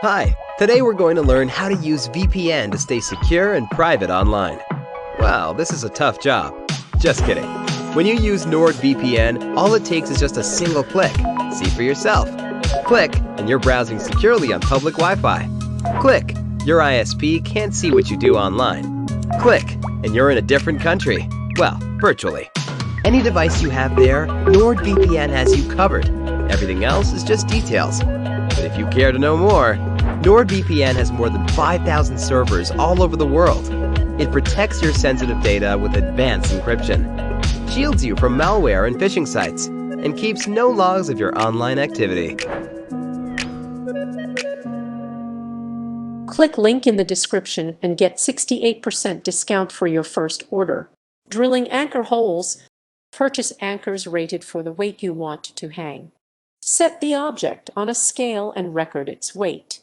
Hi, today we're going to learn how to use VPN to stay secure and private online. Wow, this is a tough job. Just kidding. When you use NordVPN, all it takes is just a single click. See for yourself. Click, and you're browsing securely on public Wi-Fi. Click, your ISP can't see what you do online. Click, and you're in a different country. Well, virtually. Any device you have there, NordVPN has you covered. Everything else is just details. But if you care to know more, NordVPN has more than 5,000 servers all over the world. It protects your sensitive data with advanced encryption, shields you from malware and phishing sites, and keeps no logs of your online activity. Click link in the description and get 68% discount for your first order. Drilling anchor holes. Purchase anchors rated for the weight you want to hang. Set the object on a scale and record its weight.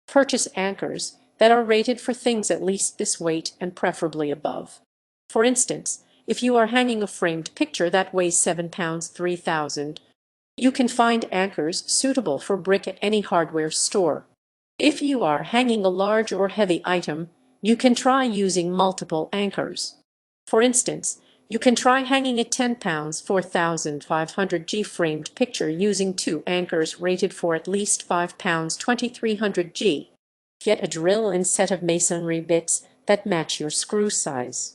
Purchase anchors that are rated for things at least this weight and preferably above. For instance, if you are hanging a framed picture that weighs 7 pounds 3,000, you can find anchors suitable for brick at any hardware store. If you are hanging a large or heavy item, you can try using multiple anchors. For instance, you can try hanging a 10 pounds 4,500 G framed picture using 2 anchors rated for at least 5 pounds 2,300 G. Get a drill and set of masonry bits that match your screw size.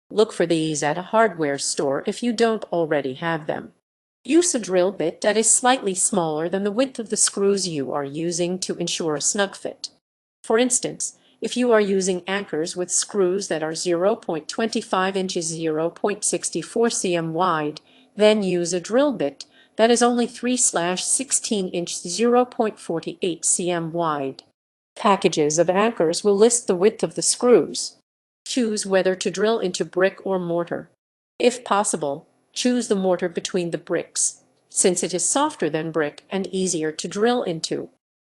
Look for these at a hardware store if you don't already have them. Use a drill bit that is slightly smaller than the width of the screws you are using to ensure a snug fit. For instance, if you are using anchors with screws that are 0.25 inches 0.64 cm wide, then use a drill bit that is only 3/16 inch 0.48 cm wide. Packages of anchors will list the width of the screws. Choose whether to drill into brick or mortar. If possible, choose the mortar between the bricks, since it is softer than brick and easier to drill into.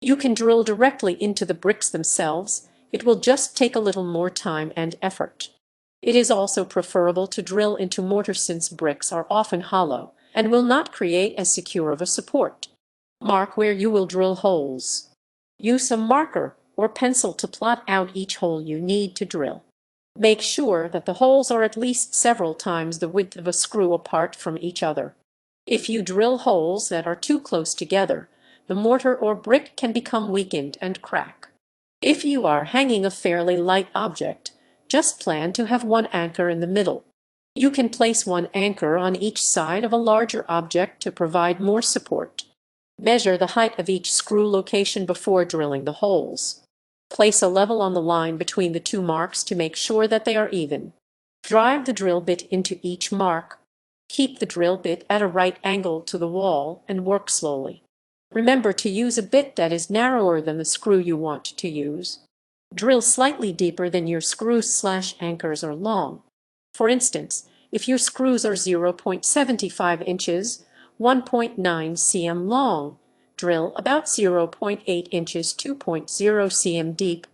You can drill directly into the bricks themselves. It will just take a little more time and effort. It is also preferable to drill into mortar since bricks are often hollow and will not create as secure of a support. Mark where you will drill holes. Use a marker or pencil to plot out each hole you need to drill. Make sure that the holes are at least several times the width of a screw apart from each other. If you drill holes that are too close together, the mortar or brick can become weakened and crack. If you are hanging a fairly light object, just plan to have one anchor in the middle. You can place one anchor on each side of a larger object to provide more support. Measure the height of each screw location before drilling the holes. Place a level on the line between the two marks to make sure that they are even. Drive the drill bit into each mark. Keep the drill bit at a right angle to the wall and work slowly. Remember to use a bit that is narrower than the screw you want to use. Drill slightly deeper than your screws/anchors are long. For instance, if your screws are 0.75 inches, 1.9 cm long, drill about 0.8 inches 2.0 cm deep.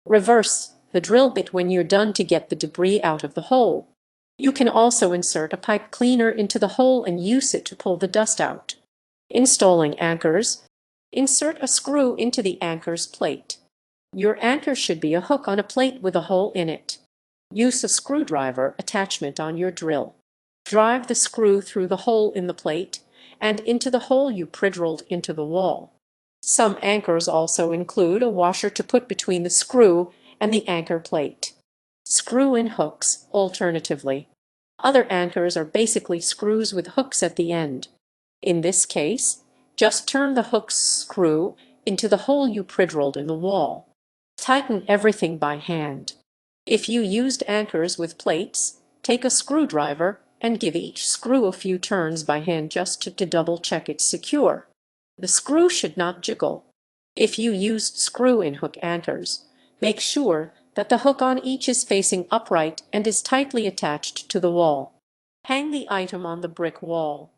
Reverse the drill bit when you're done to get the debris out of the hole. You can also insert a pipe cleaner into the hole and use it to pull the dust out. Installing anchors. Insert a screw into the anchor's plate. Your anchor should be a hook on a plate with a hole in it. Use a screwdriver attachment on your drill. Drive the screw through the hole in the plate and into the hole you pre-drilled into the wall. Some anchors also include a washer to put between the screw and the anchor plate. Screw-in hooks, alternatively. Other anchors are basically screws with hooks at the end. In this case, just turn the hook's screw into the hole you pre-drilled in the wall. Tighten everything by hand. If you used anchors with plates, take a screwdriver and give each screw a few turns by hand just to double-check it's secure. The screw should not jiggle. If you used screw-in hook anchors, make sure that the hook on each is facing upright and is tightly attached to the wall. Hang the item on the brick wall.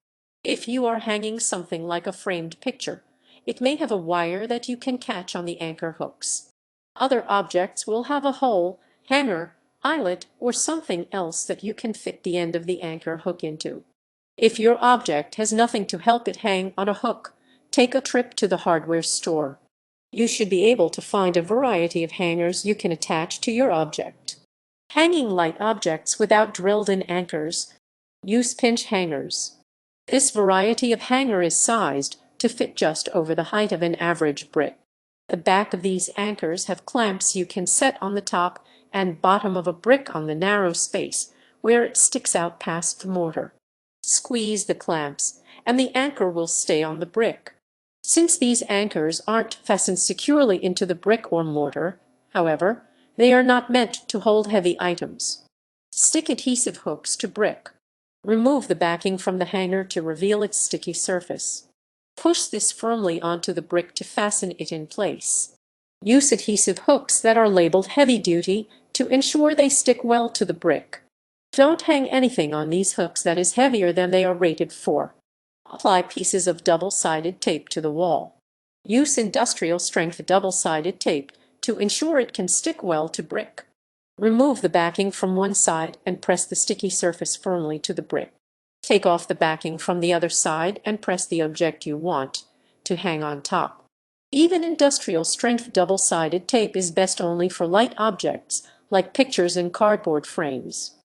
If you are hanging something like a framed picture, it may have a wire that you can catch on the anchor hooks. Other objects will have a hole, hanger, eyelet, or something else that you can fit the end of the anchor hook into. If your object has nothing to help it hang on a hook, take a trip to the hardware store. You should be able to find a variety of hangers you can attach to your object. Hanging light objects without drilled-in anchors. Use pinch hangers. This variety of hanger is sized to fit just over the height of an average brick. The back of these anchors have clamps you can set on the top and bottom of a brick on the narrow space where it sticks out past the mortar. Squeeze the clamps, and the anchor will stay on the brick. Since these anchors aren't fastened securely into the brick or mortar, however, they are not meant to hold heavy items. Stick adhesive hooks to brick. Remove the backing from the hanger to reveal its sticky surface. Push this firmly onto the brick to fasten it in place. Use adhesive hooks that are labeled heavy duty to ensure they stick well to the brick. Don't hang anything on these hooks that is heavier than they are rated for. Apply pieces of double-sided tape to the wall. Use industrial-strength double-sided tape to ensure it can stick well to brick. Remove the backing from one side and press the sticky surface firmly to the brick. Take off the backing from the other side and press the object you want to hang on top. Even industrial-strength double-sided tape is best only for light objects like pictures and cardboard frames.